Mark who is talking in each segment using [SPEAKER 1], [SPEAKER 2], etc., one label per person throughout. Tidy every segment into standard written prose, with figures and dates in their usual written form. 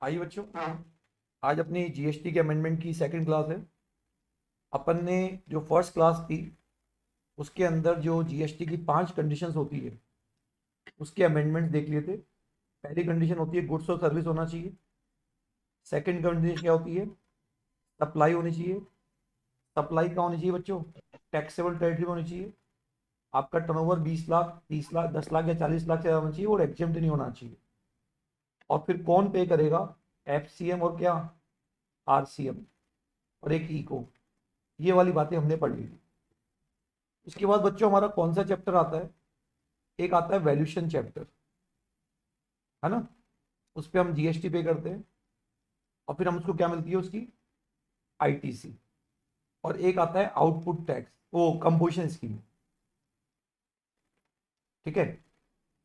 [SPEAKER 1] आइए बच्चों, आज अपनी जीएसटी के अमेंडमेंट की सेकंड क्लास है। अपन ने जो फर्स्ट क्लास थी उसके अंदर जो जीएसटी की 5 कंडीशंस होती है उसके अमेंडमेंट देख लिए थे। पहली कंडीशन होती है गुड्स और सर्विस होना चाहिए। सेकंड कंडीशन क्या होती है? सप्लाई होनी चाहिए। सप्लाई कहाँ होनी चाहिए बच्चों? टैक्सेबल टेरिटरी में होनी चाहिए। आपका टर्नओवर 20 लाख, 30 लाख, 10 लाख या 40 लाख से ज़्यादा होना चाहिए और एग्जेम्प्ट नहीं होना चाहिए। और फिर कौन पे करेगा? एफसीएम और क्या? आरसीएम और एक इको। ये वाली बातें हमने पढ़ ली थी। उसके बाद बच्चों हमारा कौन सा चैप्टर आता है? एक आता है वैल्यूशन चैप्टर, है ना। उस पर हम जीएसटी पे करते हैं और फिर हम उसको क्या मिलती है उसकी? आईटीसी। और एक आता है आउटपुट टैक्स, वो कंपोजिशन स्कीम। ठीक है।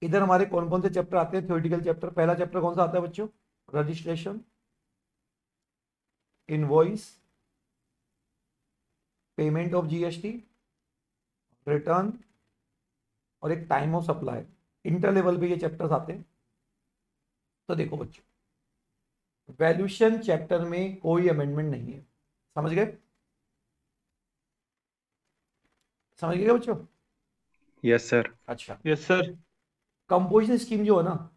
[SPEAKER 1] इधर हमारे कौन कौन से चैप्टर आते हैं? Theoretical chapter. पहला चैप्टर कौन सा आता है बच्चों? Registration, invoice, payment of GST, return और एक time of supply. Inter level पे ये चैप्टर्स आते हैं। तो देखो बच्चों, वैल्यूशन चैप्टर में कोई अमेंडमेंट नहीं है। समझ गए? समझ गए बच्चों?
[SPEAKER 2] Yes sir.
[SPEAKER 1] अच्छा।
[SPEAKER 3] Yes sir.
[SPEAKER 1] कंपोजिशन स्कीम जो है ना,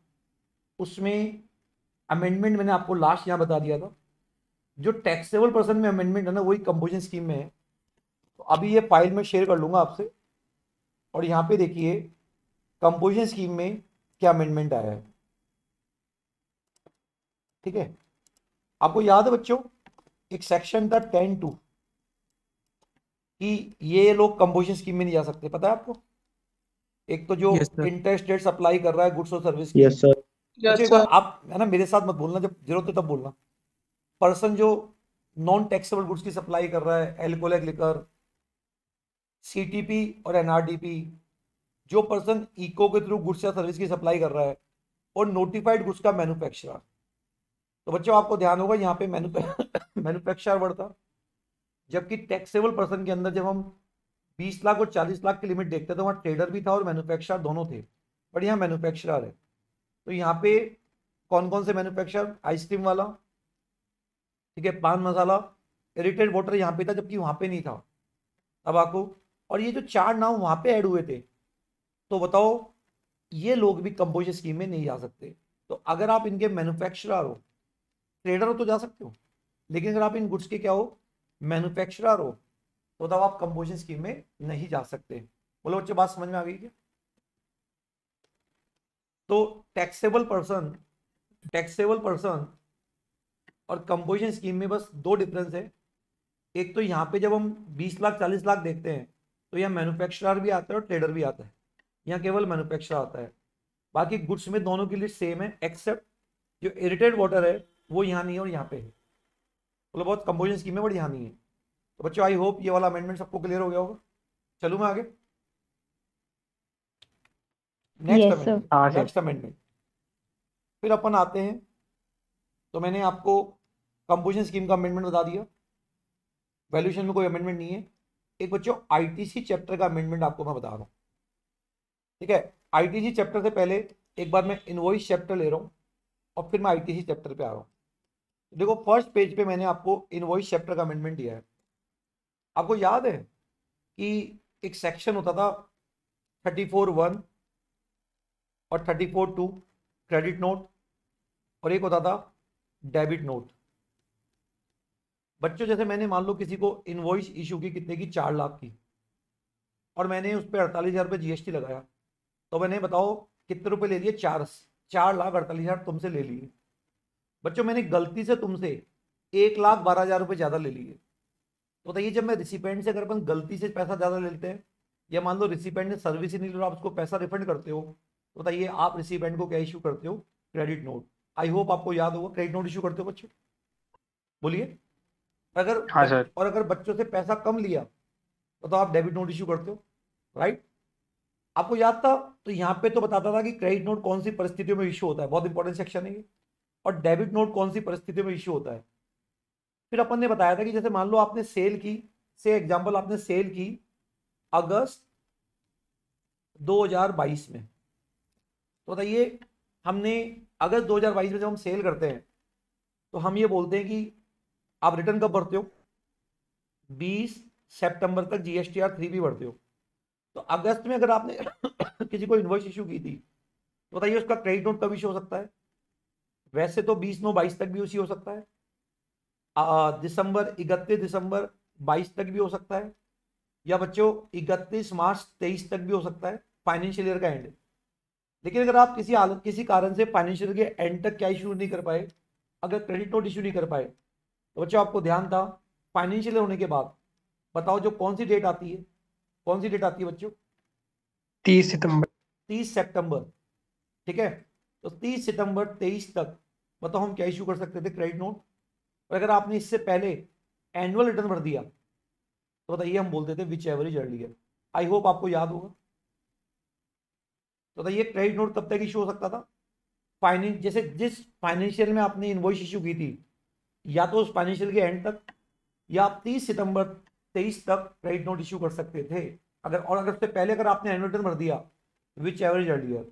[SPEAKER 1] उसमें अमेंडमेंट मैंने आपको लास्ट यहां बता दिया था। जो टैक्सेबल पर्सन में अमेंडमेंट है ना, वही कंपोजिशन स्कीम में है। तो अभी ये फाइल में शेयर कर लूंगा आपसे। और यहाँ पे देखिए कंपोजिशन स्कीम में क्या अमेंडमेंट आया है। ठीक है। आपको याद है बच्चों, एक सेक्शन था 10(2) कि ये लोग कंपोजिशन स्कीम में नहीं जा सकते, पता है आपको? एक तो जो
[SPEAKER 3] यस सर।
[SPEAKER 1] इंटरस्टेट सप्लाई कर रहा है गुड्स और सर्विस की।
[SPEAKER 2] Yes sir.
[SPEAKER 1] बच्चों
[SPEAKER 3] यस
[SPEAKER 1] एक बार
[SPEAKER 3] सर।
[SPEAKER 1] आप है ना मेरे साथ मत बोलना, जब जरूरत है तब बोलना। पर्सन जो नॉन टैक्सेबल गुड्स की सप्लाई कर रहा है, एल्कोहलिक लिकर, सीटीपी और एनआरडीपी, जो पर्सन इको के थ्रू गुड्स या सर्विस की सप्लाई कर रहा है, और नोटिफाइड गुड्स का मैन्युफैक्चरर। तो बच्चों आपको ध्यान होगा यहाँ पे मैन्युफैक्चरर वर्ड था। जबकि टैक्सेबल पर्सन के अंदर जब हम 20 लाख और 40 लाख की लिमिट देखते थे, वहां ट्रेडर भी था और मैन्युफैक्चरर दोनों थे। बट यहाँ मैन्युफैक्चरर है। तो यहाँ पे कौन कौन से मैन्युफैक्चरर? आइसक्रीम वाला, ठीक है, पान मसाला, इरिटेड वाटर यहाँ पे था जबकि वहां पे नहीं था, तंबाकू। और ये जो 4 नाम वहां पे ऐड हुए थे, तो बताओ ये लोग भी कंपोजिशन स्कीम में नहीं जा सकते। तो अगर आप इनके मैन्युफैक्चरर हो, ट्रेडर हो तो जा सकते हो, लेकिन अगर आप इन गुड्स के क्या हो? मैन्युफैक्चरर हो, तो तब आप कंपोजिशन स्कीम में नहीं जा सकते। बोलो बच्चे, बात समझ में आ गई क्या? तो टैक्सेबल पर्सन और कंपोजिशन स्कीम में बस 2 डिफरेंस है। एक तो यहाँ पे जब हम 20 लाख 40 लाख देखते हैं, तो यहाँ मैन्युफैक्चरर भी आता है और ट्रेडर भी आता है। यहाँ केवल मैन्युफैक्चरर आता है। बाकी गुड्स में दोनों की लिस्ट सेम है, एक्सेप्ट जो इरिटेड वाटर है वो यहाँ नहीं है और यहाँ पे है। बोलो बहुत कंपोजिशन स्कीम में, बट यहाँ नहीं है। तो बच्चों आई होप ये वाला अमेंडमेंट सबको क्लियर हो गया होगा। चलूँ मैं आगे? Next
[SPEAKER 4] yes sir.
[SPEAKER 1] अमेंडमेंट।
[SPEAKER 3] हाँ सर।
[SPEAKER 1] नेक्स्ट अमेंडमेंट फिर अपन आते हैं। तो मैंने आपको कंपोजिशन स्कीम का अमेंडमेंट बता दिया। वैल्यूशन में कोई अमेंडमेंट नहीं है। एक बच्चों आईटीसी चैप्टर का अमेंडमेंट आपको मैं बता रहा हूँ। ठीक है। आईटीसी चैप्टर से पहले एक बार मैं इनवॉइस चैप्टर ले रहा हूँ और फिर मैं आईटीसी चैप्टर पे आ रहा हूँ। देखो फर्स्ट पेज पे मैंने आपको इनवॉइस चैप्टर का अमेंडमेंट दिया है। आपको याद है कि एक सेक्शन होता था 34(1) और 34(2) क्रेडिट नोट, और एक होता था डेबिट नोट। बच्चों जैसे मैंने मान लो किसी को इनवॉइस इशू की, कितने की? 4 लाख की, और मैंने उस पर 48,000 रुपये जीएसटी लगाया। तो मैंने बताओ कितने रुपए ले लिए? 4,48,000 तुमसे ले लिए। बच्चों मैंने गलती से तुमसे 1,12,000 रुपये ज्यादा ले लिए। तो बताइए, जब मैं रिसिपेंट से अगर अपन गलती से पैसा ज्यादा ले लेते हैं, या मान लो रिसिपेंट ने सर्विस ही नहीं ली और आप उसको पैसा रिफंड करते हो, तो बताइए आप रिसिपेंट को क्या इशू करते हो? Credit note. आई होप आपको याद होगा क्रेडिट नोट इशू करते हो बच्चों। बोलिए। अगर
[SPEAKER 3] हाँ सर।
[SPEAKER 1] और अगर बच्चों से पैसा कम लिया तो आप डेबिट नोट इशू करते हो, राइट? आपको याद था? तो यहाँ पे तो बताता था कि क्रेडिट नोट कौन सी परिस्थितियों में इशू होता है, बहुत इंपॉर्टेंट सेक्शन है ये। और डेबिट नोट कौन सी परिस्थितियों में इशू होता है। फिर अपन ने बताया था कि जैसे मान लो आपने सेल की, से एग्जांपल आपने सेल की अगस्त 2022 में। तो बताइए, हमने अगस्त 2022 में जब हम सेल करते हैं, तो हम ये बोलते हैं कि आप रिटर्न कब भरते हो? 20 सितंबर तक GSTR 3 भी भरते हो। तो अगस्त में अगर आपने किसी को इनवॉइस इशू की थी तो बताइए उसका क्रेडिट नोट कब इशू हो सकता है? वैसे तो 20/9/22 तक भी उसी हो सकता है, दिसंबर 31 दिसंबर 22 तक भी हो सकता है, या बच्चों 31 मार्च 23 तक भी हो सकता है, फाइनेंशियल ईयर का एंड। लेकिन अगर आप किसी कारण से फाइनेंशियल के एंड तक क्या इशू नहीं कर पाए, अगर क्रेडिट नोट इशू नहीं कर पाए, तो बच्चों आपको ध्यान था फाइनेंशियल ईयर होने के बाद बताओ जो कौन सी डेट आती है, कौन सी डेट आती है बच्चों?
[SPEAKER 2] 30 सितंबर।
[SPEAKER 1] 30 सितंबर। ठीक है, तो 30 सितंबर 23 तक बताओ हम क्या इशू कर सकते थे क्रेडिट नोट। और अगर आपने इससे पहले एनुअल रिटर्न भर दिया तो बताइए हम बोलते थे which ever is earlier. I hope आपको याद होगा। तो बताइए क्रेडिट नोट कब तक इशू हो सकता था? फाइनेंस जैसे जिस फाइनेंशियल में आपने इनवॉइस इशू की थी, या तो उस फाइनेंशियल के एंड तक, या आप 30 सितंबर 23 तक क्रेडिट नोट इशू कर सकते थे। अगर उससे पहले अगर आपने एनुअल रिटर्न भर दिया विच एवर इज अर्लियर।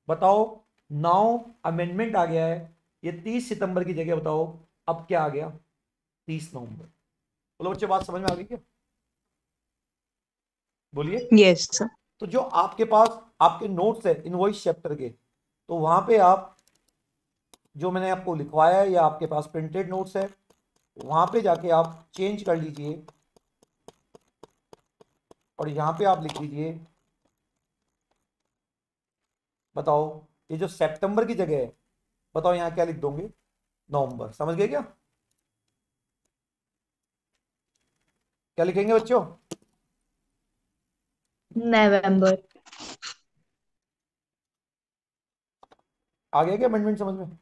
[SPEAKER 1] बताओ, नाउ अमेंडमेंट आ गया है, ये 30 सितंबर की जगह बताओ अब क्या आ गया? 30 नवंबर। बोलो बच्चे, बात समझ में आ गई क्या? बोलिए।
[SPEAKER 3] Yes sir.
[SPEAKER 1] तो जो आपके पास आपके नोट्स है इनवॉइस चैप्टर के, तो वहां पे आप जो मैंने आपको लिखवाया है या आपके पास प्रिंटेड नोट्स है, वहां पे जाके आप चेंज कर लीजिए और यहां पे आप लिख लीजिए, बताओ ये जो सितंबर की जगह है, बताओ यहां क्या लिख दोगे? नवंबर। समझ गए क्या? क्या लिखेंगे बच्चों?
[SPEAKER 3] नवंबर।
[SPEAKER 1] आ गया क्या अमेंडमेंट समझ में?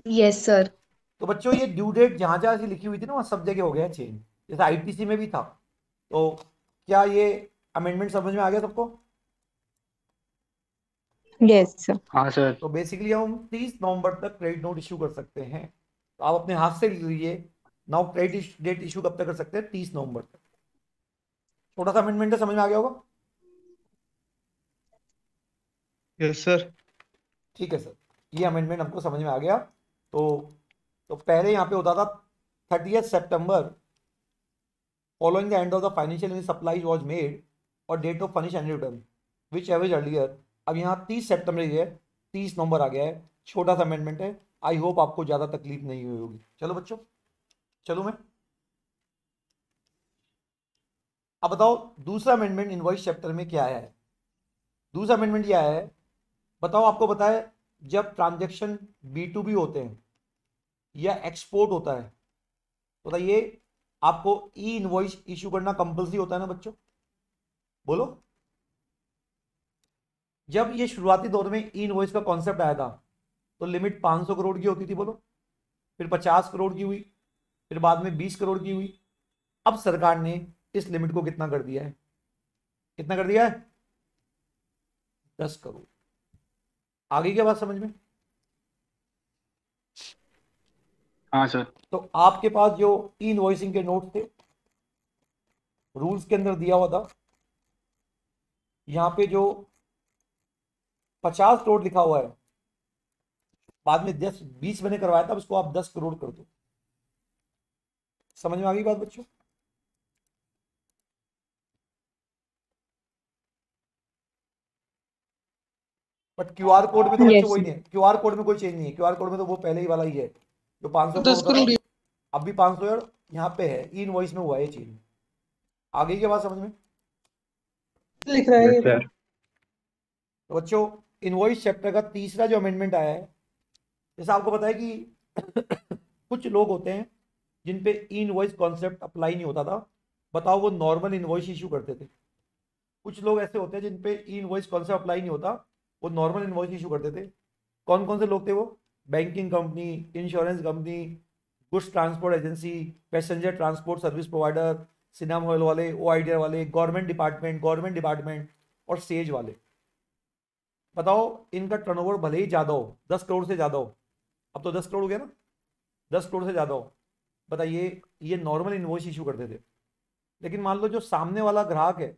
[SPEAKER 3] Yes sir.
[SPEAKER 1] तो बच्चों ये ड्यू डेट जहां जहां से लिखी हुई थी ना वहां सब जगह हो गया चेंज। जैसे ITC में भी था। तो क्या ये अमेंडमेंट समझ में आ गया सबको?
[SPEAKER 3] Yes sir.
[SPEAKER 2] हाँ सर।
[SPEAKER 1] तो बेसिकली हम 30 नवंबर तक क्रेडिट नोट इशू कर सकते हैं। तो आप अपने हाथ से लिख लीजिए, नाउ क्रेडिट डेट इशू कब तक कर सकते हैं? 30 नवंबर तक। छोटा सा अमेंडमेंट है, समझ में आ गया होगा?
[SPEAKER 2] Yes sir.
[SPEAKER 1] ठीक है सर, ये अमेंडमेंट हमको समझ में आ गया। तो तो पहले यहाँ पे होता था 30 सितंबर following the end of the financial supply was made और date of furnish and return which average earlier. अब यहाँ 30 सितंबर है, 30 नवंबर आ गया है। छोटा सा अमेंडमेंट है, आई होप आपको ज़्यादा तकलीफ नहीं हुई होगी। चलो बच्चों, चलो मैं अब बताओ दूसरा अमेंडमेंट इनवॉइस चैप्टर में क्या है। दूसरा अमेंडमेंट क्या है बताओ? आपको पता है जब ट्रांजेक्शन B2B होते हैं या एक्सपोर्ट होता है, तो बताइए आपको ई इनवॉइस इशू करना कंपलसरी होता है ना बच्चों? बोलो। जब ये शुरुआती दौर में ई इनवॉइस का कॉन्सेप्ट आया था तो लिमिट 500 करोड़ की होती थी, बोलो। फिर 50 करोड़ की हुई, फिर बाद में 20 करोड़ की हुई। अब सरकार ने इस लिमिट को कितना कर दिया है? कितना कर दिया है? 10 करोड़। आगे क्या बात समझ में?
[SPEAKER 2] हाँ सर।
[SPEAKER 1] तो आपके पास जो ई इनवॉइसिंग के नोट थे, रूल्स के अंदर दिया हुआ था, यहां पे जो 50 करोड़ लिखा हुआ है, बाद में 10 20 मैंने करवाया था, उसको आप 10 करोड़ कर दो। समझ में आ गई बात बच्चों? बट क्यूआर कोड में तो बच्चों
[SPEAKER 3] यस
[SPEAKER 1] वही नहीं है, क्यूआर कोड में कोई चेंज नहीं है। क्यूआर कोड में तो वो पहले ही वाला ही है जो 500 करोड़
[SPEAKER 4] 10
[SPEAKER 1] होता
[SPEAKER 4] करोड़
[SPEAKER 1] था, अब भी 500 यहाँ पे है। ई इनवॉइस में हुआ है ये चेंज। आगे की बात समझ में?
[SPEAKER 4] लिख रहा है
[SPEAKER 2] यस
[SPEAKER 4] ये तो।
[SPEAKER 2] सर।
[SPEAKER 1] तो बच्चों इनवॉइस चैप्टर का तीसरा जो अमेंडमेंट आया है, जैसे आपको पता है कि कुछ लोग होते हैं जिन पे ई इनवॉइस कॉन्सेप्ट अप्लाई नहीं होता था, बताओ वो नॉर्मल इनवॉइस इशू करते थे। कुछ लोग ऐसे होते हैं जिन पे ई इनवॉइस कॉन्सेप्ट अप्लाई नहीं होता, वो नॉर्मल इनवॉइस इशू करते थे। कौन कौन से लोग थे वो? Banking company, insurance company, goods transport agency, passenger transport service provider, cinema hall वाले, OIDR वाले, गवर्नमेंट डिपार्टमेंट और सेज वाले। बताओ इनका टर्नओवर भले ही ज़्यादा हो, 10 करोड़ से ज़्यादा हो, अब तो 10 करोड़ हो गया ना, 10 करोड़ से ज़्यादा हो, बताइए ये नॉर्मल इनवॉइस इशू करते थे। लेकिन मान लो जो सामने वाला ग्राहक है,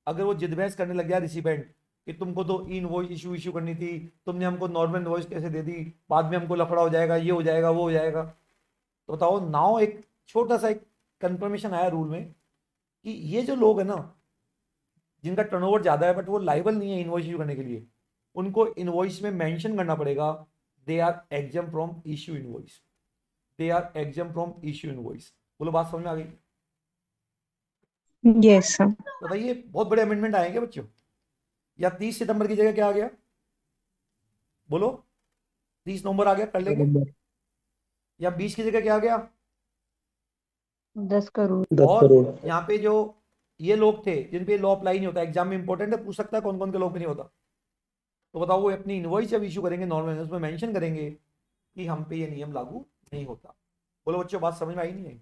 [SPEAKER 1] अगर वो जिद बहस करने लग गया रिसिपेंट कि तुमको तो इनवॉइस इशू इशू करनी थी, तुमने हमको नॉर्मल इनवॉइस कैसे दे दी, बाद में हमको लफड़ा हो जाएगा, ये हो जाएगा, वो हो जाएगा। तो बताओ नाउ एक छोटा सा एक कंफर्मेशन आया रूल में कि ये जो लोग है ना जिनका टर्नओवर ज्यादा है बट वो लाइबल नहीं है इनवॉइस इशू करने के लिए, उनको इनवॉइस में मेंशन करना पड़ेगा they are exempt from issue invoice, they are exempt from issue invoice. बोलो बात समझ में आ गई?
[SPEAKER 3] Yes, sir.
[SPEAKER 1] तो बताइए बहुत बड़े अमेंडमेंट आएंगे बच्चों, या 30 सितंबर की जगह क्या आ गया? बोलो 30 नवंबर आ गया, कर लेंगे? या 20 की जगह क्या आ गया?
[SPEAKER 3] 10 करोड़।
[SPEAKER 1] और यहाँ पे जो ये लोग थे जिन पे लॉ अप्लाई नहीं होता, एग्जाम में इंपॉर्टेंट है, पूछ सकता है कौन कौन के लॉ पे नहीं होता, तो बताओ वो अपनी इनवॉइस जब इशू करेंगे नॉर्मल उसमें मेंशन करेंगे कि हम पे ये नियम लागू नहीं होता। बोलो बच्चों बात समझ में आई नहीं आई?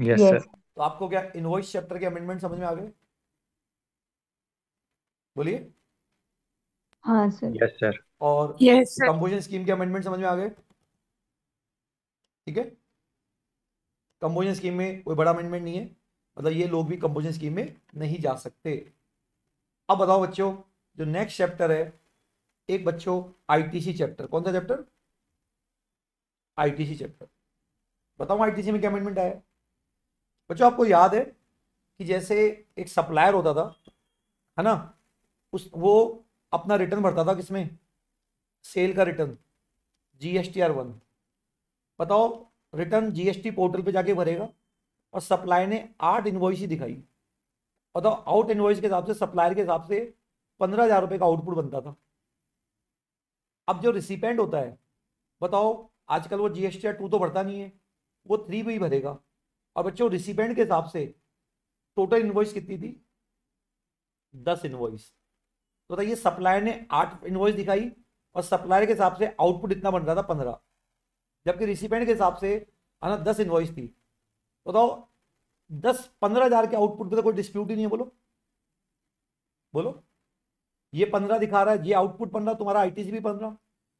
[SPEAKER 2] Yes
[SPEAKER 3] Yes.
[SPEAKER 2] सर।
[SPEAKER 1] तो आपको क्या इनवॉइस चैप्टर के अमेंडमेंट समझ में आ गए? बोलिए।
[SPEAKER 3] हाँ सर।
[SPEAKER 2] Yes sir.
[SPEAKER 1] और
[SPEAKER 5] Yes, sir.
[SPEAKER 1] कंपोजिशन स्कीम के अमेंडमेंट समझ में आ गए? ठीक है, कंपोजिशन स्कीम में कोई बड़ा अमेंडमेंट नहीं है, मतलब ये लोग भी कंपोजिशन स्कीम में नहीं जा सकते। अब बताओ बच्चों जो नेक्स्ट चैप्टर है, एक बच्चों आईटीसी चैप्टर, कौन सा चैप्टर? ITC chapter. बताओ आईटीसी में क्या अमेंडमेंट आया है? बच्चों आपको याद है कि जैसे एक सप्लायर होता था, है ना, वो अपना रिटर्न भरता था किसमें? सेल का रिटर्न, GSTR 1। बताओ रिटर्न जीएसटी पोर्टल पे जाके भरेगा और सप्लाई ने 8 इनवॉइस ही दिखाई। बताओ आउट इनवॉइस के हिसाब से सप्लायर के हिसाब से 15,000 रुपए का आउटपुट बनता था। अब जो रिसिपेंट होता है, बताओ आजकल वो GSTR 2 तो भरता नहीं है, वो 3 भी भरेगा। और बच्चों रिसिपेंट के हिसाब से टोटल इनवॉइस कितनी थी? 10 इनवॉइस। तो बताइए सप्लायर ने 8 इनवॉइस दिखाई और सप्लायर के हिसाब से आउटपुट इतना बन रहा था 15, जबकि रिसिपेंट के हिसाब से आना 10 इनवॉइस थी। बताओ 15,000 के आउटपुट पे तो कोई डिस्प्यूट ही नहीं है। बोलो बोलो, ये 15 दिखा रहा है, ये आउटपुट 15, तुम्हारा आईटीसी भी 15,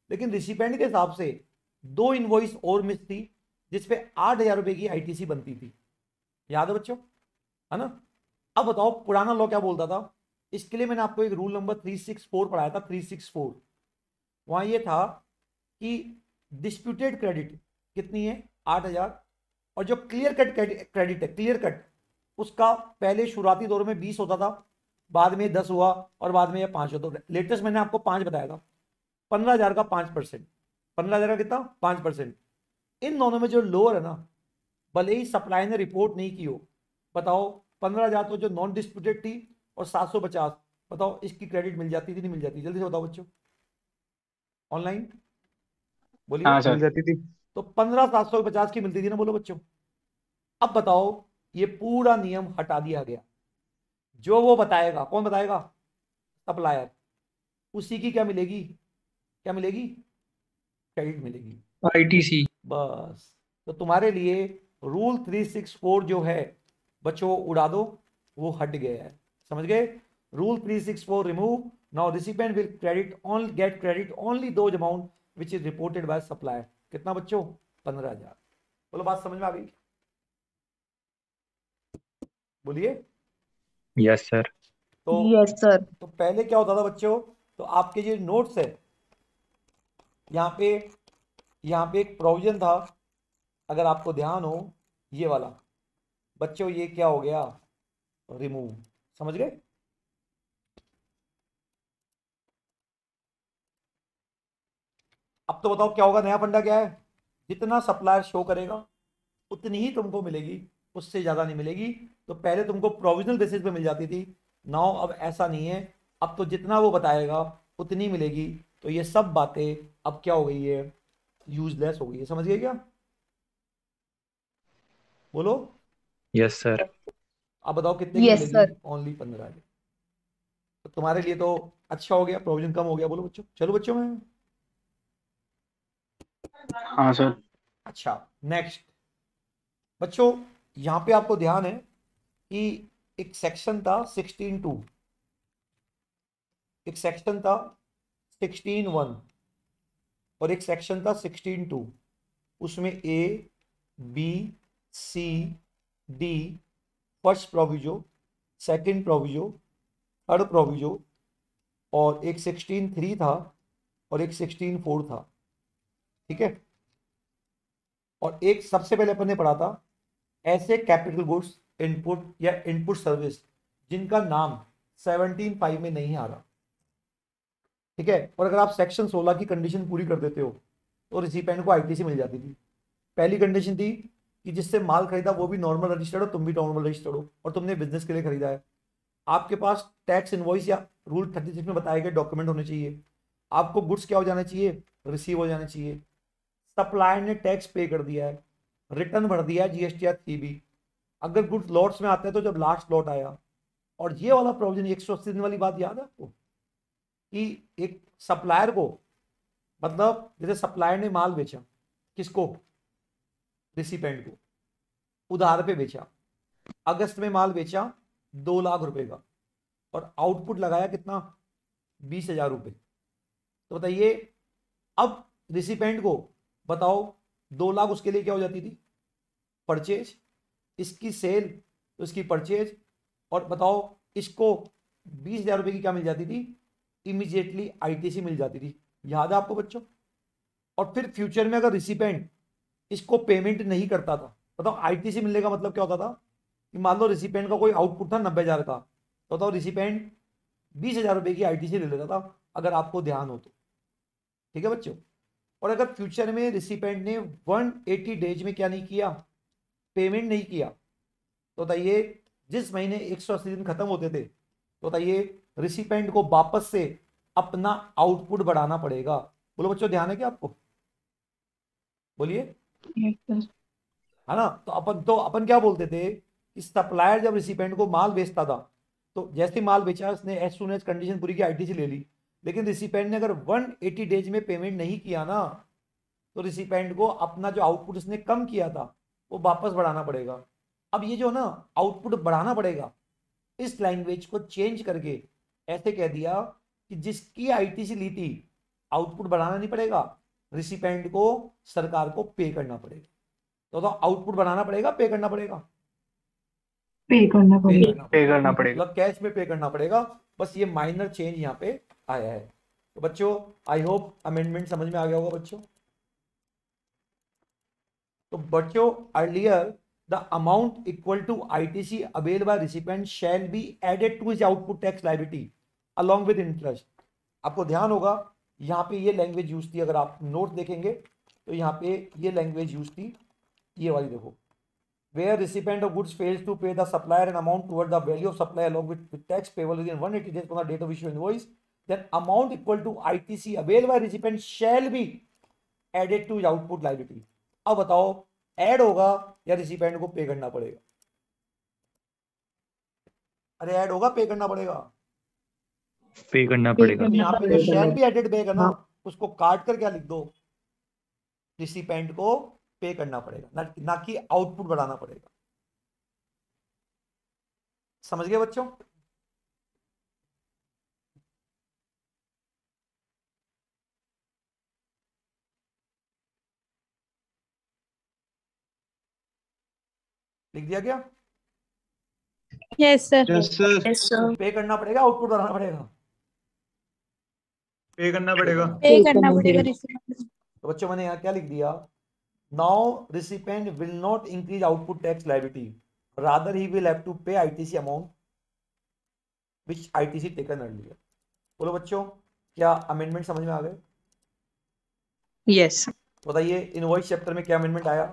[SPEAKER 1] लेकिन रिसिपेंट के हिसाब से 2 इनवॉइस और मिस थी जिसपे 8,000 रुपए की आईटीसी बनती थी। याद है बच्चों? है ना? अब बताओ पुराना लॉ क्या बोलता था? इसके लिए मैंने आपको एक रूल नंबर 364 पढ़ाया था, 364। वहां ये था कि डिस्प्यूटेड क्रेडिट कितनी है? 8,000। और जो क्लियर कट क्रेडिट है, क्लियर कट, उसका पहले शुरुआती दौर में 20 होता था, बाद में 10 हुआ और बाद में ये 5 होता था। लेटेस्ट मैंने आपको 5 बताया था। 15,000 का 5%, 15,000 का कितना? 5%। इन दोनों में जो लोअर है ना, भले ही सप्लाई ने रिपोर्ट नहीं की हो, बताओ 15,000 तो जो नॉन डिस्प्यूटेड थी और 750, बताओ इसकी क्रेडिट मिल जाती थी नहीं मिल जाती? जल्दी से बताओ बच्चों, ऑनलाइन बोलिए।
[SPEAKER 2] हाँ सर।
[SPEAKER 4] मिल जाती थी।
[SPEAKER 1] तो 15,750 की मिलती थी ना? बोलो बच्चों। अब बताओ ये पूरा नियम हटा दिया गया, जो वो बताएगा, कौन बताएगा? सप्लायर, उसी की क्या मिलेगी? क्या मिलेगी? क्रेडिट मिलेगी।
[SPEAKER 2] आईटीसी।
[SPEAKER 1] बस। तो तुम्हारे लिए रूल 364 जो है बच्चों उड़ा दो, वो हट गया है। समझ गए? Rule 364 remove. Now recipient will credit on gate credit only those amount which is reported by supplier. कितना बच्चों? 15,000। बोलो बात समझ में आ गई? बोलिए।
[SPEAKER 2] Yes sir.
[SPEAKER 1] तो
[SPEAKER 3] Yes, sir.
[SPEAKER 1] तो पहले क्या होता था बच्चों? तो आपके जो नोट्स है यहाँ पे एक प्रोविजन था, अगर आपको ध्यान हो, ये वाला बच्चों, ये क्या हो गया? रिमूव। समझ गए? अब तो बताओ क्या होगा? नया फंडा क्या है? जितना सप्लायर शो करेगा उतनी ही तुमको मिलेगी, उससे ज्यादा नहीं मिलेगी। तो पहले तुमको प्रोविजनल बेसिस पे मिल जाती थी, नाउ अब ऐसा नहीं है। अब तो जितना वो बताएगा उतनी मिलेगी। तो ये सब बातें अब क्या हो गई है? यूजलेस हो गई है। समझ गए क्या? बोलो।
[SPEAKER 2] Yes sir.
[SPEAKER 1] अब बताओ कितने की
[SPEAKER 3] Yes,
[SPEAKER 1] मिलेगी?
[SPEAKER 3] sir.
[SPEAKER 1] ओनली 15 की। तो तुम्हारे लिए तो अच्छा हो गया, प्रोविजन कम हो गया। बोलो बच्चों, चलो बच्चों में।
[SPEAKER 2] हाँ सर।
[SPEAKER 1] अच्छा नेक्स्ट बच्चों, यहां पे आपको ध्यान है कि एक सेक्शन था 16(2), एक सेक्शन था 16(1) और एक सेक्शन था 16(2). उसमें A, B, C, D, first proviso, second proviso, third proviso, और एक 16.3 था और एक 16.4 था, ठीक है। और एक सबसे पहले अपन ने पढ़ा था ऐसे कैपिटल गुड्स इनपुट या इनपुट सर्विस जिनका नाम 17.5 में नहीं आ रहा, ठीक है। और अगर आप सेक्शन 16 की कंडीशन पूरी कर देते हो तो रिसिपेंट को आईटीसी मिल जाती थी। पहली कंडीशन थी कि जिससे माल खरीदा वो भी नॉर्मल रजिस्टर्ड हो, तुम भी नॉर्मल रजिस्टर्ड हो और तुमने बिजनेस के लिए खरीदा है। आपके पास टैक्स इनवॉइस या रूल 36 में बताए गए डॉक्यूमेंट होने चाहिए। आपको गुड्स क्या हो जाना चाहिए, रिसीव हो जाना चाहिए। सप्लायर ने टैक्स पे कर दिया है, रिटर्न भर दिया है जीएसटी या 3B। अगर गुड्स लॉट्स में आते हैं तो जब लास्ट लॉट आया, और ये वाला प्रोविजन 180 दिन वाली बात याद है आपको कि एक सप्लायर को, मतलब जैसे सप्लायर ने माल बेचा किसको, रिसिपेंट को, उधार पे बेचा, अगस्त में माल बेचा 2 लाख रुपए का और आउटपुट लगाया कितना, 20,000 रुपए। तो बताइए अब रिसिपेंट को बताओ 2 लाख उसके लिए क्या हो जाती थी, परचेज, इसकी सेल तो इसकी परचेज, और बताओ इसको 20,000 रुपए की क्या मिल जाती थी, इमीडिएटली आईटीसी मिल जाती थी। याद है आपको बच्चों। और फिर फ्यूचर में अगर रिसिपेंट इसको पेमेंट नहीं करता था, बताओ आईटीसी मिलने का मतलब क्या होता था कि मान लो रिसिपेंट का कोई आउटपुट था 90,000 का, तो बताओ रिसिपेंट 20,000 रुपए की आईटीसी ले लेता था, अगर आपको ध्यान हो तो, ठीक है बच्चों। और अगर फ्यूचर में रिसिपेंट ने 180 डेज में क्या नहीं किया, पेमेंट नहीं किया, तो बताइए जिस महीने 180 दिन खत्म होते थे, तो बताइए रिसिपेंट को वापस से अपना आउटपुट बढ़ाना पड़ेगा। बोलो बच्चों, ध्यान है क्या आपको, बोलिए,
[SPEAKER 3] यस सर।
[SPEAKER 1] है ना। तो अपन क्या बोलते थे कि सप्लायर जब रिसिपेंट को माल बेचता था तो जैसे माल बेचा उसने एज सुन एज कंडीशन पूरी की आईटीसी ले ली, लेकिन रिसिपेंट ने अगर 180 डेज में पेमेंट नहीं किया ना, तो रिसिपेंट को अपना जो आउटपुट उसने कम किया था वो वापस बढ़ाना पड़ेगा। अब ये जो ना आउटपुट बढ़ाना पड़ेगा, इस लैंग्वेज को चेंज करके ऐसे कह दिया कि जिसकी आईटीसी ली थी आउटपुट बढ़ाना नहीं पड़ेगा, रिसिपेंट को सरकार को पे करना पड़ेगा। तो आउटपुट बढ़ाना पड़ेगा, पे करना पड़ेगा,
[SPEAKER 3] पे करना
[SPEAKER 1] पे
[SPEAKER 3] पड़ेगा।
[SPEAKER 1] करना
[SPEAKER 2] पे
[SPEAKER 1] पड़ेगा,
[SPEAKER 2] करना पड़ेगा।
[SPEAKER 1] मतलब कैश में पे करना पड़ेगा। बस ये माइनर चेंज यहाँ पे आया है। तो बच्चों आई होप अमेंडमेंट समझ में आ गया होगा बच्चों। तो बच्चों earlier the amount equal to ITC avail by recipient shall be added to his output tax liability along with interest. आपको ध्यान होगा यहाँ पे ये लैंग्वेज यूज थी, अगर आप नोट देखेंगे तो यहाँ पे ये लैंग्वेज यूज थी, ये वाली देखो, where recipient of goods fails to pay the supplier an amount toward the value of supply along with tax payable within 180 days from the date of issue invoice, then amount equal to ITC availed by recipient shall be added to his output liability। अब बताओ add होगा या recipient को पे करना पड़ेगा, अरे add होगा पे करना पड़ेगा।
[SPEAKER 2] पे करना
[SPEAKER 3] पे
[SPEAKER 2] पड़ेगा।
[SPEAKER 1] तो
[SPEAKER 3] करना
[SPEAKER 1] यहाँ पे जो
[SPEAKER 3] पड़ेगा।
[SPEAKER 1] शैल बी एडेड बैक है ना,
[SPEAKER 3] हाँ।
[SPEAKER 1] उसको काट कर क्या लिख दो, रिसिपेंट को पे करना पड़ेगा, ना कि आउटपुट बढ़ाना पड़ेगा। समझ गए बच्चों। लिख दिया क्या,
[SPEAKER 5] यस सर।
[SPEAKER 2] Yes sir.
[SPEAKER 1] तो पे करना पड़ेगा, आउटपुट बढ़ाना पड़ेगा,
[SPEAKER 2] पे करना पड़ेगा।
[SPEAKER 5] पे करना पड़ेगा
[SPEAKER 1] तो बच्चों मैंने यहाँ क्या लिख दिया, now recipient will not increase output tax liability, rather he will have to pay ITC amount which ITC taken earlier. बोलो बच्चों, क्या अमेंडमेंट समझ में आ गए।
[SPEAKER 5] यस।
[SPEAKER 1] बताइए इनवॉइस चैप्टर में क्या अमेंडमेंट आया।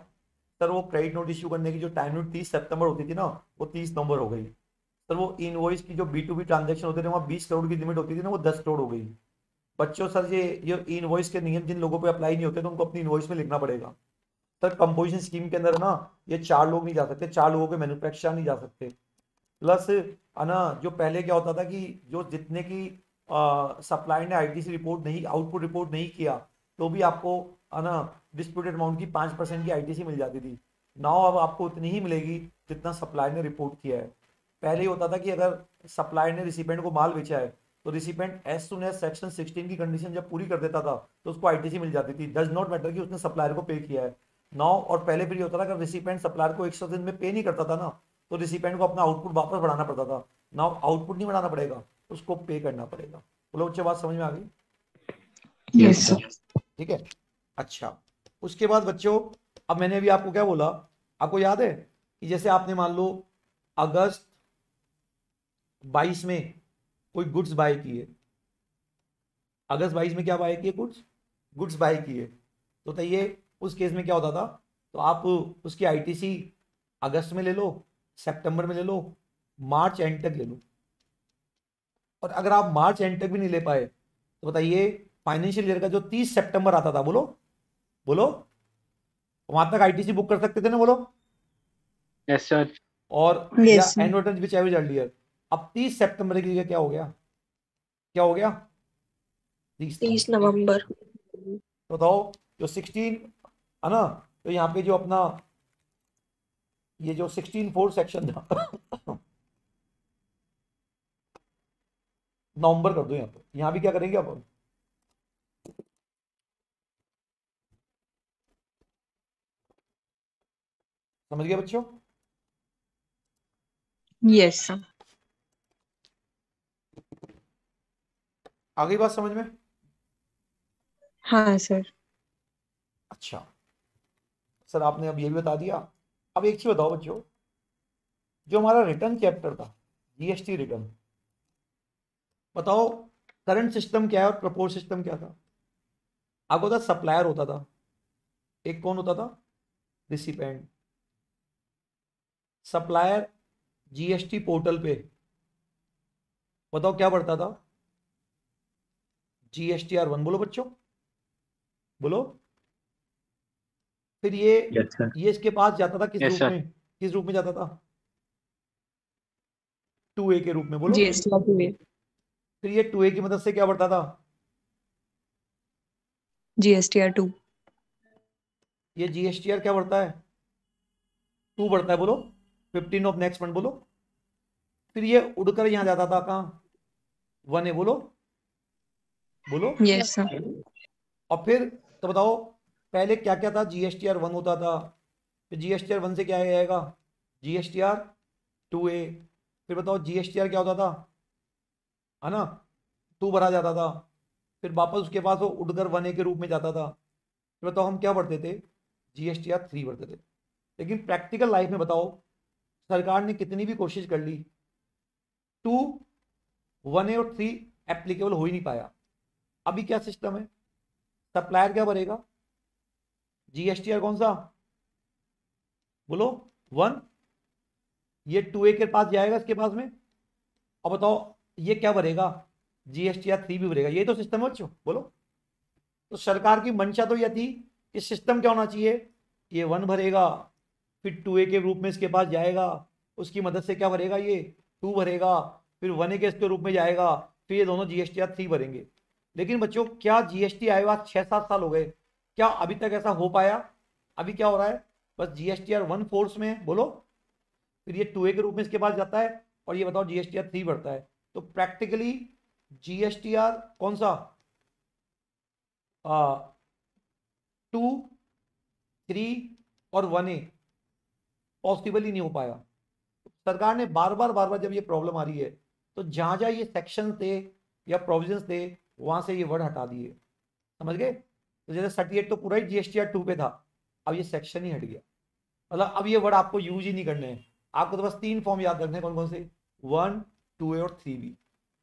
[SPEAKER 1] सर वो क्रेडिट नोट इश्यू करने की जो टाइम लिमिट 30 सितंबर होती थी ना, वो 30 नवंबर हो गई। सर वो इनवॉइस की जो B2B ट्रांजेक्शन होते थे वहाँ 20 करोड़ की लिमिट होती थी ना, वो 10 करोड़ हो गई। बच्चों सर ये इनवॉइस के नियम जिन लोगों पे अप्लाई नहीं होते तो उनको अपनी इनवॉइस में लिखना पड़ेगा। सर कंपोजिशन स्कीम के अंदर ना ये 4 लोग नहीं जा सकते, 4 लोगों के मैन्युफैक्चरर नहीं जा सकते। प्लस है ना, जो पहले क्या होता था कि जो जितने की सप्लाई ने आईटीसी रिपोर्ट नहीं, आउटपुट रिपोर्ट नहीं किया, तो भी आपको है ना डिस्प्यूटेड अमाउंट की 5% की आईटीसी मिल जाती थी। नाउ अब आपको उतनी ही मिलेगी जितना सप्लाई ने रिपोर्ट किया है। पहले ही होता था कि अगर सप्लाई ने रिसिपेंट को माल बेचा है तो recipient as soon as section 16 की कंडीशन जब पूरी कर देता था तो उसको आईटीसी मिल जाती थी, डज नॉट मैटर कि उसने सप्लायर को पे किया है। नाउ और पहले फिर ये होता था अगर रिसिपेंट सप्लायर को 100 दिन में पे नहीं करता था ना, तो रिसिपेंट को अपना आउटपुट वापस बढ़ाना पड़ता था। नाउ आउटपुट नहीं बढ़ाना पड़ेगा, उसको पे करना पड़ेगा। बोलो बच्चे, बात समझ में आ गई?
[SPEAKER 3] Yes, sir.
[SPEAKER 1] ठीक है। अच्छा, उसके बाद बच्चों, अब मैंने अभी आपको क्या बोला, आपको याद है कि जैसे आपने मान लो अगस्त 22 में कोई गुड्स बाय किए, अगस्त 22 में क्या बाय किए, गुड्स बाय किए, तो ये उस केस में क्या होता था, तो आप उसकी आईटीसी अगस्त में ले लो, सितंबर में ले लो, मार्च एंड तक ले लो। और अगर आप मार्च एंड तक भी नहीं ले पाए तो बताइए फाइनेंशियल ईयर का जो 30 सितंबर आता था, बोलो बोलो, वहां तक आईटीसी बुक कर सकते थे ना, बोलो?
[SPEAKER 2] Yes sir.
[SPEAKER 1] और या
[SPEAKER 5] Yes, sir.
[SPEAKER 1] Annual return which average earlier. अब 30 सितंबर की जगह क्या हो गया, क्या हो गया?
[SPEAKER 5] 30 नवंबर।
[SPEAKER 1] तो बताओ, जो 16 है ना, तो यहाँ पे जो अपना ये जो 16(4) सेक्शन था नवंबर कर दो यहाँ पे, यहाँ भी क्या करेंगे अब, समझ गए बच्चों?
[SPEAKER 5] Yes, sir.
[SPEAKER 1] आ गई बात समझ में?
[SPEAKER 5] हाँ सर।
[SPEAKER 1] अच्छा सर, आपने अब ये भी बता दिया। अब एक चीज बताओ बच्चों, जो हमारा रिटर्न चैप्टर था, जीएसटी रिटर्न, बताओ करंट सिस्टम क्या है और प्रपोज सिस्टम क्या था? आपको पता सप्लायर होता था, एक कौन होता था, रिसिपेंट। सप्लायर जीएसटी पोर्टल पे बताओ क्या बढ़ता था, GSTR 1, बोलो बच्चों, बोलो। फिर
[SPEAKER 2] यस सर।
[SPEAKER 1] ये इसके पास जाता था किस
[SPEAKER 2] यस
[SPEAKER 1] रूप
[SPEAKER 2] सर।
[SPEAKER 1] में, किस रूप में जाता था, 2A के रूप में, बोलो।
[SPEAKER 5] GST और
[SPEAKER 1] फिर ये 2A की मदद से क्या बढ़ता था,
[SPEAKER 5] GSTR2।
[SPEAKER 1] ये GSTR क्या बढ़ता है, 2 बढ़ता है, बोलो। 15 ऑफ नेक्स्ट मंथ, बोलो। फिर ये उड़कर यहां जाता था, कहाँ, 1A, बोलो बोलो।
[SPEAKER 5] Yes, sir.
[SPEAKER 1] और फिर तो बताओ पहले क्या क्या था, GSTR 1 होता था, फिर GSTR 1 से क्या आ जाएगा, GSTR 2A, फिर बताओ GSTR क्या होता था, है ना, 2 भरा जाता था, फिर वापस उसके पास वो उड़कर 1A के रूप में जाता था। फिर बताओ हम क्या बढ़ते थे, GSTR 3 बढ़ते थे। लेकिन प्रैक्टिकल लाइफ में बताओ, सरकार ने कितनी भी कोशिश कर ली, 2, 1A और 3 एप्लीकेबल हो ही नहीं पाया। अभी क्या सिस्टम है, सप्लायर क्या भरेगा, GSTR कौन सा, बोलो, 1, ये 2A के पास जाएगा इसके पास में, और बताओ ये क्या भरेगा, GSTR 3 भी भरेगा। ये तो सिस्टम है बच्चों, बोलो। तो सरकार की मंशा तो यह थी कि सिस्टम क्या होना चाहिए, ये 1 भरेगा, फिर 2A के रूप में इसके पास जाएगा, उसकी मदद से क्या भरेगा, ये 2 भरेगा, फिर 1A के इसके रूप में जाएगा, फिर ये दोनों GSTR 3 भरेंगे। लेकिन बच्चों क्या जीएसटी आए हुआ 6-7 साल हो गए, क्या अभी तक ऐसा हो पाया? अभी क्या हो रहा है, बस GSTR 1 फोर्स में है, बोलो। फिर ये 2A के रूप में इसके पास जाता है, और ये बताओ GSTR 3 बढ़ता है। तो प्रैक्टिकली GSTR कौन सा, 2, 3 और 1A पॉसिबल ही नहीं हो पाया। सरकार ने बार बार जब ये प्रॉब्लम आ रही है, तो जहां जहां ये सेक्शन थे या प्रोविजंस थे, वहां से ये वर्ड हटा दिए, समझ गए? तो जैसे 38 तो पूरा ही GSTR 2 पे था, अब ये सेक्शन ही हट गया, मतलब अब ये वर्ड आपको यूज ही नहीं करने हैं। आपको तो बस 3 फॉर्म याद रखने हैं, कौन कौन से, 1, 2A और 3B।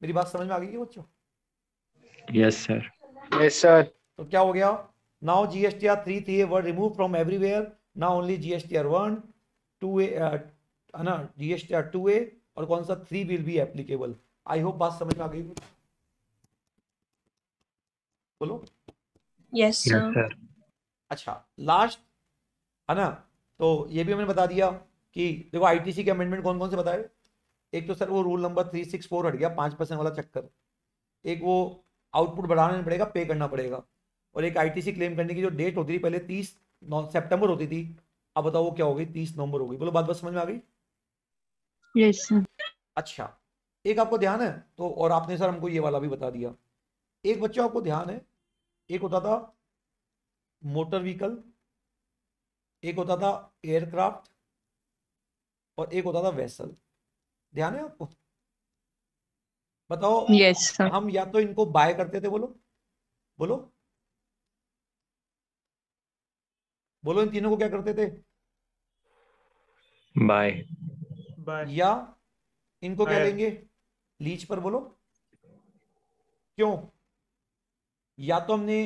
[SPEAKER 1] मेरी बात समझ में आ गई है बच्चों?
[SPEAKER 2] Yes sir.
[SPEAKER 6] Yes sir.
[SPEAKER 1] तो क्या हो गया, नाउ GSTR 3 थी word remove from everywhere, now only GSTR 1, 2A, है ना, GSTR 2A, और कौन सा 3 will be applicable. I hope बात समझ में आ गई, बोलो।
[SPEAKER 5] Yes,
[SPEAKER 2] yes
[SPEAKER 5] sir.
[SPEAKER 2] सर।
[SPEAKER 1] अच्छा लास्ट, है ना, तो ये भी हमने बता दिया कि देखो आईटीसी के अमेंडमेंट कौन कौन से बताए। एक तो सर वो रूल नंबर 364 हट गया, 5% वाला चक्कर। एक वो आउटपुट बढ़ाना नहीं पड़ेगा, पे करना पड़ेगा। और एक आईटीसी क्लेम करने की जो डेट होती थी पहले 30 सितंबर होती थी, अब बताओ वो क्या हो गई, 30 नवंबर हो गई। बोलो बात समझ में आ गई?
[SPEAKER 3] Yes, sir.
[SPEAKER 1] अच्छा, एक आपको ध्यान है तो, और आपने सर हमको ये वाला भी बता दिया। एक बच्चों आपको ध्यान है, एक होता था मोटर व्हीकल, एक होता था एयरक्राफ्ट, और एक होता था वेसल। ध्यान है आपको? बताओ
[SPEAKER 5] Yes, sir.
[SPEAKER 1] हम या तो इनको बाय करते थे, बोलो बोलो बोलो, इन तीनों को क्या करते थे?
[SPEAKER 2] बाय।
[SPEAKER 4] बाय
[SPEAKER 1] या इनको क्या
[SPEAKER 4] Higher.
[SPEAKER 1] लेंगे? लीज पर, बोलो क्यों? या तो हमने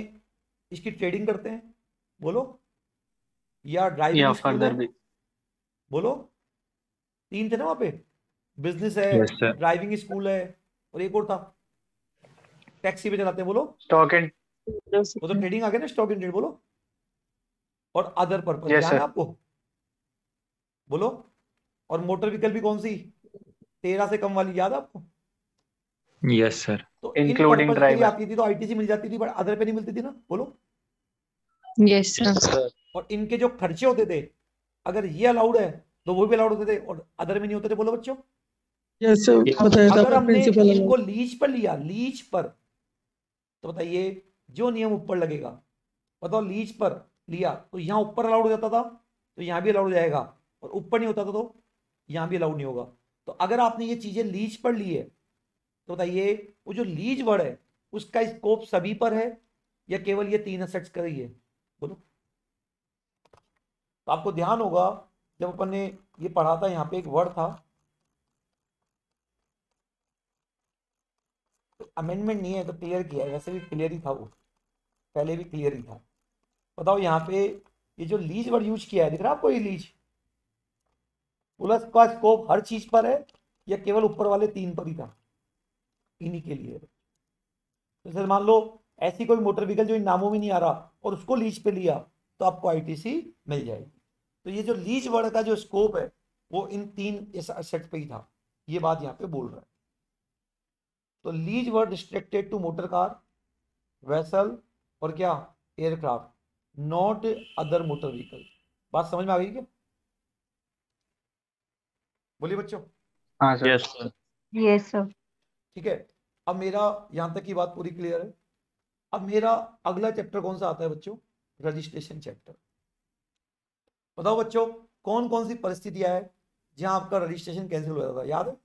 [SPEAKER 1] इसकी ट्रेडिंग करते हैं, बोलो, या ड्राइविंग
[SPEAKER 2] या
[SPEAKER 1] स्कूल
[SPEAKER 2] फर्दर
[SPEAKER 1] है,
[SPEAKER 2] भी।
[SPEAKER 1] बोलो। तीन थे ना वहां पे, बिजनेस है,
[SPEAKER 2] यस सर।
[SPEAKER 1] ड्राइविंग स्कूल है, और एक और था, टैक्सी पे चलाते हैं, बोलो।
[SPEAKER 2] Stock and.
[SPEAKER 1] वो तो ट्रेडिंग आ गया ना, स्टॉक इन ट्रेड, बोलो। और अदर पर्पज
[SPEAKER 2] यस
[SPEAKER 1] ध्यान है
[SPEAKER 2] सर।
[SPEAKER 1] आपको, बोलो। और मोटर व्हीकल भी कौन सी? 13 से कम वाली, याद है आपको?
[SPEAKER 2] Yes sir.
[SPEAKER 1] तो इन
[SPEAKER 2] इंक्लूडिंग
[SPEAKER 1] पर्पज के लिए
[SPEAKER 2] ड्राइवर।
[SPEAKER 1] आती थी तो आईटीसी मिल जाती थी, बट अदर पे नहीं मिलती थी ना, बोलो।
[SPEAKER 5] Yes, sir.
[SPEAKER 2] सर।
[SPEAKER 1] और इनके जो खर्चे होते थे, अगर ये अलाउड है तो वो भी अलाउड होते थे, और अदर में नहीं होते थे, बोलो बच्चों।
[SPEAKER 4] Yes sir
[SPEAKER 2] Yes.
[SPEAKER 4] बताया था
[SPEAKER 1] अगर हमने
[SPEAKER 4] प्रिंसिपल
[SPEAKER 1] इनको लीज पर लिया, लीज पर, तो बताइए जो नियम ऊपर लगेगा, बताओ, लीज पर लिया तो यहां ऊपर अलाउड हो जाता था, तो यहां भी अलाउड हो जाएगा, और ऊपर नहीं होता था तो यहां भी अलाउड नहीं होगा। तो अगर आपने ये चीजें लीज पर ली है, तो बताइए वो जो लीज वर्ड है उसका स्कोप सभी पर है या केवल ये 3 असेट्स का ही है, बोलो। तो आपको ध्यान होगा जब अपन ने ये पढ़ा था, यहाँ पे एक वर्ड था, अमेंडमेंट नहीं है तो क्लियर किया है, वैसे भी क्लियर ही था वो, पहले भी क्लियर ही था। बताओ यहाँ पे ये जो लीज वर्ड यूज किया है, दिख रहा है आपको ये लीज? बोला इसका स्कोप हर चीज पर है या केवल ऊपर वाले 3 पर ही था, इन्हीं के लिए। तो जैसे मान लो ऐसी कोई मोटर व्हीकल जो इन नामों में नहीं आ रहा और उसको लीज पे लिया, तो आपको आईटीसी मिल जाएगी। तो ये जो लीज वर्ड का जो स्कोप है वो इन 3 एसेट पे ही था, ये बात यहाँ पे बोल रहा है। तो lease word restricted to motor car, vessel, और क्या, aircraft, not other motor vehicle. बात समझ में आ गई क्या? बोलिए बच्चों।
[SPEAKER 2] हाँ sir. Yes sir.
[SPEAKER 3] Yes, sir.
[SPEAKER 1] ठीक है, अब मेरा यहां तक की बात पूरी क्लियर है। अब मेरा अगला चैप्टर कौन सा आता है बच्चों? Registration chapter. बताओ बच्चों, कौन कौन सी परिस्थितियां है जहां आपका रजिस्ट्रेशन कैंसिल हो जाता था, याद है?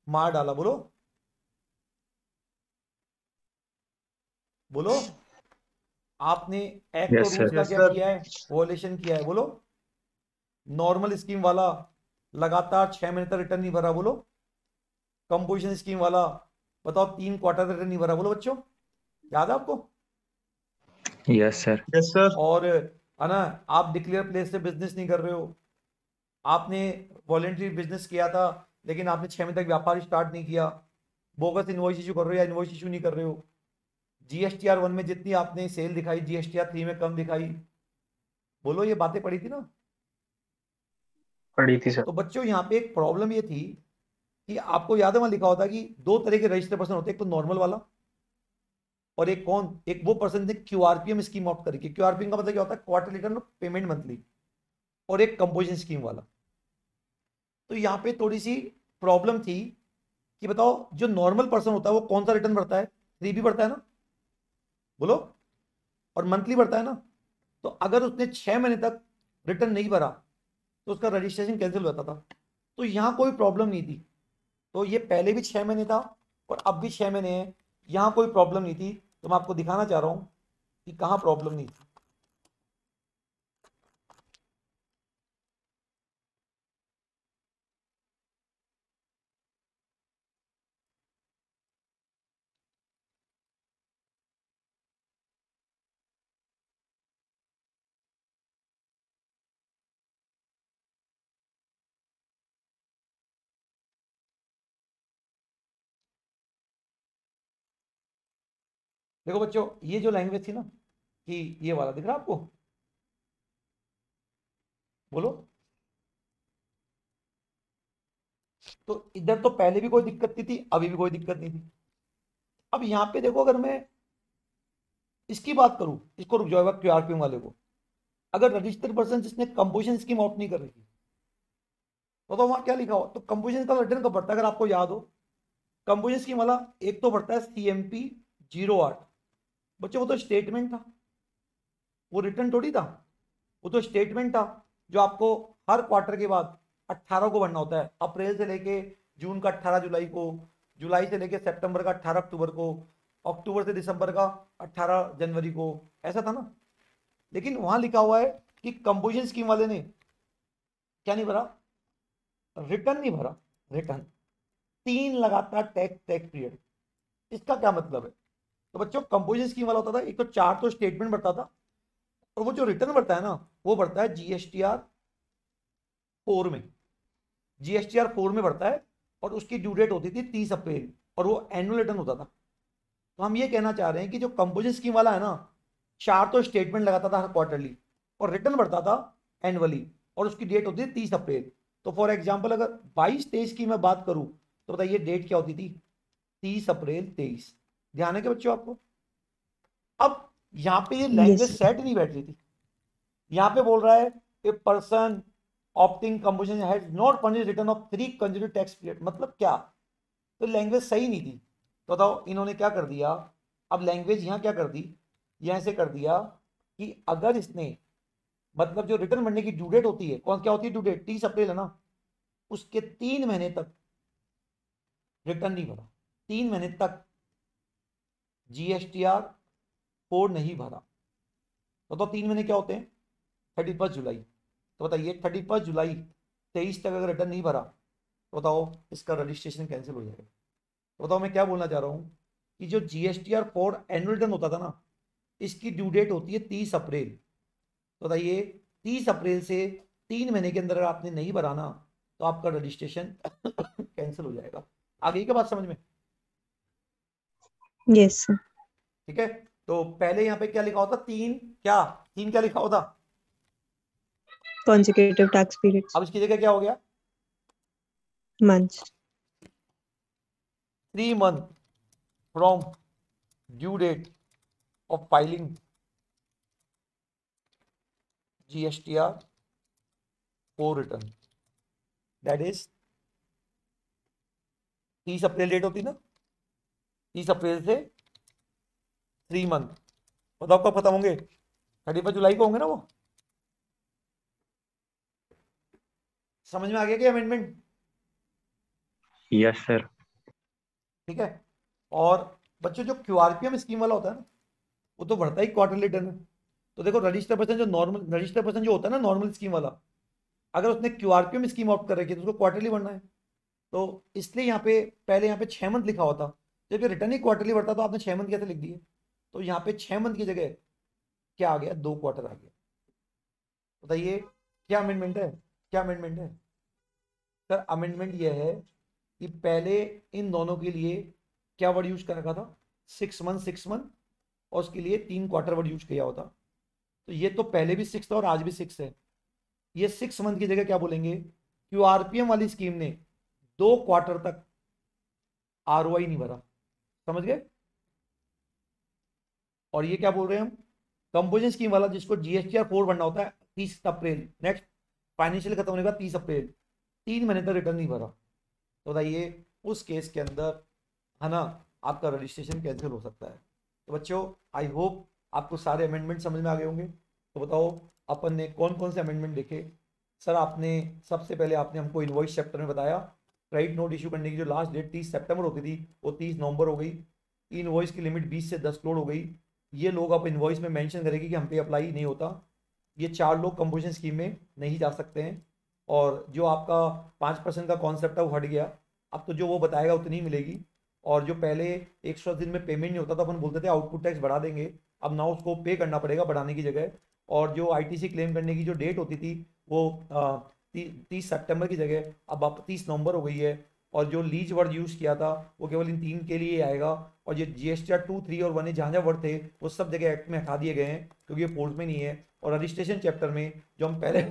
[SPEAKER 1] मार डाला, बोलो बोलो। आपने एक्ट और
[SPEAKER 2] यस
[SPEAKER 1] रूल्स
[SPEAKER 2] सर।
[SPEAKER 1] का
[SPEAKER 4] Yes,
[SPEAKER 1] क्या
[SPEAKER 4] sir.
[SPEAKER 1] किया है? वॉयलेशन किया है, बोलो। नॉर्मल स्कीम वाला लगातार 6 महीने तक रिटर्न नहीं भरा, बोलो। कंपोजिशन स्कीम वाला बताओ 3 क्वार्टर रिटर्न नहीं भरा, बोलो बच्चों, याद है आपको?
[SPEAKER 2] Yes sir.
[SPEAKER 4] Yes, sir.
[SPEAKER 1] और है ना, आप डिक्लेयर प्लेस से बिजनेस नहीं कर रहे हो, आपने वॉलेंट्री बिजनेस किया था लेकिन आपने 6 महीने तक व्यापार स्टार्ट नहीं किया, बोगस इनवॉइस इशू कर रहे हो या इनवॉइस इशू नहीं कर रहे हो, जीएसटीआर 1 में जितनी आपने सेल दिखाई जीएसटीआर 3 में कम दिखाई, बोलो। ये बातें पड़ी थी ना?
[SPEAKER 2] पढ़ी थी सर।
[SPEAKER 1] तो बच्चों यहाँ पे एक प्रॉब्लम ये थी कि आपको याद है वहां लिखा होता कि 2 तरह के रजिस्टर्ड पर्सन होते हैं, एक तो नॉर्मल वाला, और एक कौन, एक वो पर्सन थे क्यूआरपीएम स्कीम ऑप्ट करके। क्यूआरपीएम का मतलब क्या होता है? Quarter return payment monthly. और एक कंपोजिशन स्कीम वाला। तो यहाँ पे थोड़ी सी प्रॉब्लम थी कि बताओ जो नॉर्मल पर्सन होता है वो कौन सा रिटर्न भरता है? 3 भी भरता है ना, बोलो, और मंथली भरता है ना। तो अगर उसने 6 महीने तक रिटर्न नहीं भरा तो उसका रजिस्ट्रेशन कैंसिल हो जाता था। तो यहाँ कोई प्रॉब्लम नहीं थी। तो ये पहले भी 6 महीने था और अब भी 6 महीने है, यहाँ कोई प्रॉब्लम नहीं थी। तो मैं आपको दिखाना चाह रहा हूँ कि कहाँ प्रॉब्लम नहीं थी। देखो बच्चों, ये जो लैंग्वेज थी ना, कि ये वाला दिख रहा आपको, बोलो। तो इधर तो पहले भी कोई दिक्कत नहीं थी, अभी भी कोई दिक्कत नहीं थी। अब यहाँ पे देखो, अगर मैं इसकी बात करूं, इसको रुक जाएगा क्यूआरपीएम वाले को, अगर रजिस्टर्ड पर्सन जिसने कंपोजिशन स्कीम ऑप्ट नहीं कर रही थी, तो वहां क्या लिखा हो? तो कंपोजिशन का रिटर्न कब भरता है? अगर आपको याद हो, कंपोजिशन स्कीम वाला एक तो भरता है CMP 08। बच्चों वो तो स्टेटमेंट था, वो रिटर्न थोड़ी था, वो तो स्टेटमेंट था जो आपको हर क्वार्टर के बाद 18 को भरना होता है। अप्रैल से लेके जून का 18 जुलाई को, जुलाई से लेके सितंबर का 18 अक्टूबर को, अक्टूबर से दिसंबर का 18 जनवरी को, ऐसा था ना। लेकिन वहां लिखा हुआ है कि कंपोजिशन स्कीम वाले ने क्या नहीं भरा, रिटर्न नहीं भरा, रिटर्न 3 लगातार टैक्स पीरियड। इसका क्या मतलब है? तो बच्चों कंपोजिशन स्कीम वाला होता था, एक तो 4 तो स्टेटमेंट भरता था, और वो जो रिटर्न भरता है ना वो भरता है जीएसटीआर 4 में, जीएसटीआर 4 में भरता है, और उसकी ड्यू डेट होती थी 30 अप्रैल, और वो एनुअल रिटर्न होता था। तो हम ये कहना चाह रहे हैं कि जो कंपोजिशन स्कीम वाला है ना, 4 तो स्टेटमेंट लगाता था क्वार्टरली, और रिटर्न भरता था एनुअली, और उसकी डेट होती थी 30 अप्रैल। तो फॉर एग्जाम्पल अगर 22-23 की मैं बात करूं तो बताइए डेट क्या होती थी, 30 अप्रैल 23। ध्यान है क्या बच्चों आपको? अब यहां पे ये लैंग्वेज सेट नहीं बैठ रही थी, यहां पे बोल रहा है a person opting composition has not furnished return of 3 consecutive tax period. मतलब क्या? तो लैंग्वेज सही नहीं थी। तो बताओ इन्होंने क्या कर दिया, अब लैंग्वेज यहां क्या कर दी, यहां से कर दिया कि अगर इसने, मतलब जो रिटर्न भरने की ड्यू डेट होती है, कौन क्या होती है ड्यू डेट, 30 अप्रैल है ना, उसके 3 महीने तक रिटर्न नहीं भरा, 3 महीने तक जीएसटीआर 4 नहीं भरा। तो 3 महीने क्या होते हैं, 31 जुलाई। तो बताइए 31 जुलाई 23 तक अगर रिटर्न नहीं भरा तो बताओ इसका रजिस्ट्रेशन कैंसिल हो जाएगा। तो बताओ मैं क्या बोलना चाह रहा हूं कि जो जीएसटीआर 4 एनुअल रिटर्न होता था ना, इसकी ड्यू डेट होती है 30 अप्रैल। तो बताइए 30 अप्रैल से 3 महीने के अंदर अगर आपने नहीं भरा ना तो आपका रजिस्ट्रेशन कैंसिल हो जाएगा। आगे क्या बात समझ में?
[SPEAKER 3] Yes, sir.
[SPEAKER 1] ठीक है। तो पहले यहाँ पे क्या लिखा होता, 3 क्या लिखा होता,
[SPEAKER 3] Consecutive tax periods.
[SPEAKER 1] अब इसकी जगह क्या हो गया,
[SPEAKER 3] Months.
[SPEAKER 1] 3 month from due date of filing GSTR 4 return, that is 30 April date होती ना, 30 अप्रैल से 3 मंथ, बताओ कब खत्म होंगे, 31 जुलाई को होंगे ना वो। समझ में आ गया क्या अमेंडमेंट?
[SPEAKER 2] Yes sir.
[SPEAKER 1] ठीक है। और बच्चों जो क्यूआरपीएम स्कीम वाला होता है ना, वो तो बढ़ता ही क्वार्टरली रिटर्न है। तो देखो रजिस्टर पर्सन जो नॉर्मल, रजिस्टर पर्सन जो होता है ना नॉर्मल स्कीम वाला, अगर उसने क्यूआरपीएम स्कीम ऑप्ट कर रखी है तो उसको क्वार्टरली भरना है। तो इसलिए यहाँ पे पहले यहाँ पे 6 मंथ लिखा हुआ था, जब रिटर्न ही क्वार्टरली बढ़ता तो आपने 6 मंथ कैसे लिख दिए? तो यहाँ पे 6 मंथ की जगह क्या आ गया, 2 क्वार्टर आ गया। बताइए क्या अमेंडमेंट है, क्या अमेंडमेंट है? सर अमेंडमेंट यह है कि पहले इन दोनों के लिए क्या वर्ड यूज कर रखा था, 6 मंथ 6 मंथ, और उसके लिए 3 क्वार्टर वर्ड यूज किया होता। तो ये तो पहले भी 6 था और आज भी 6 है। ये 6 मंथ की जगह क्या बोलेंगे, क्यूआरपीएम वाली स्कीम ने 2 क्वार्टर तक आरओआई नहीं भरा। समझ गए? और ये क्या बोल रहे हैं हम, कंपोजिशन स्कीम वाला जिसको जीएसटीआर 4 भरना होता है 30 अप्रैल, नेक्स्ट फाइनेंशियल खत्म होने का 30 अप्रैल, 3 महीने तक रिटर्न नहीं भरा, तो बताइए उस केस के अंदर है ना आपका रजिस्ट्रेशन कैंसिल हो सकता है। तो बच्चों आई होप आपको सारे अमेंडमेंट समझ में आ गए होंगे। तो बताओ अपन ने कौन कौन से अमेंडमेंट देखे। सर आपने सबसे पहले आपने हमको इनवॉइस चैप्टर में बताया क्रेडिट नोट इशू करने की जो लास्ट डेट 30 सितंबर होती थी वो 30 नवंबर हो गई। इनवॉइस की लिमिट 20 से 10 करोड़ हो गई। ये लोग आप इनवॉइस में मेंशन करेंगे कि हम पे अप्लाई नहीं होता। ये 4 लोग कंपोजिशन स्कीम में नहीं जा सकते हैं। और जो आपका 5% का कॉन्सेप्ट है वो हट गया, अब तो जो वो बताएगा उतनी ही मिलेगी। और जो पहले 100 दिन में पेमेंट नहीं होता था, अपन बोलते थे आउटपुट टैक्स बढ़ा देंगे, अब ना उसको पे करना पड़ेगा बढ़ाने की जगह। और जो आईटीसी क्लेम करने की जो डेट होती थी वो 30 सितंबर की जगह अब आप 30 नवंबर हो गई है। और जो लीज वर्ड यूज़ किया था वो केवल इन 3 के लिए आएगा। और ये जीएसटीआर 2, 3 और 1 जहाँ जहाँ वर्ड थे वो सब जगह एक्ट में हटा दिए गए हैं क्योंकि ये फोर्स में नहीं है। और रजिस्ट्रेशन चैप्टर में जो हम पहले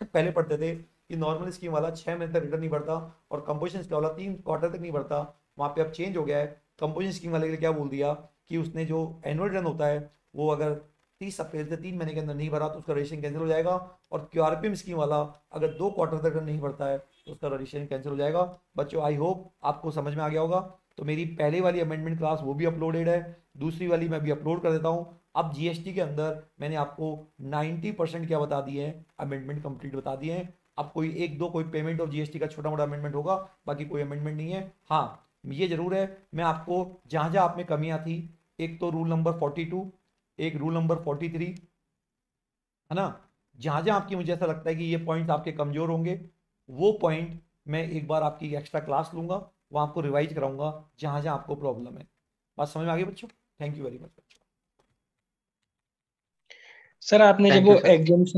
[SPEAKER 1] पहले पढ़ते थे कि नॉर्मल स्कीम वाला 6 महीने तक रिटर्न नहीं बढ़ता और कंपोजिशन स्कीम वाला 3 क्वार्टर तक नहीं बढ़ता, वहाँ पे अब चेंज हो गया है। कंपोजिशन स्कीम वाले के लिए क्या बोल दिया कि उसने जो एनुअल रिटर्न होता है वो अगर 30 अप्रैल से 3 महीने के अंदर नहीं भरा तो उसका रजिस्ट्रेशन कैंसिल हो जाएगा। और क्यूआरपीएम स्कीम वाला अगर 2 क्वार्टर तक नहीं भरता है तो उसका रजिस्ट्रेशन कैंसिल हो जाएगा। बच्चों आई होप आपको समझ में आ गया होगा। तो मेरी पहले वाली अमेंडमेंट क्लास वो भी अपलोडेड है, दूसरी वाली मैं भी अपलोड कर देता हूँ। अब जीएसटी के अंदर मैंने आपको 90% क्या बता दिए हैं, अमेंडमेंट कंप्लीट बता दिए हैं। अब कोई 1-2 कोई पेमेंट ऑफ जीएसटी का छोटा मोटा अमेंडमेंट होगा, बाकी कोई अमेंडमेंट नहीं है। हाँ ये जरूर है, मैं आपको जहां जहां आप में कमियां थी, एक तो रूल नंबर 42, एक रूल नंबर 43, है ना, जहां जहां आपकी मुझे ऐसा लगता है कि ये पॉइंट्स आपके कमजोर होंगे, वो पॉइंट मैं एक बार आपकी एक्स्ट्रा क्लास लूंगा, वहां आपको रिवाइज कराऊंगा जहां जहां आपको प्रॉब्लम है। बात समझ में आ गई बच्चों? थैंक यू वेरी मच बच्चों।
[SPEAKER 4] सर आपने
[SPEAKER 2] Thank
[SPEAKER 4] जब
[SPEAKER 2] you,
[SPEAKER 4] वो
[SPEAKER 2] sir.
[SPEAKER 4] एग्जाम्स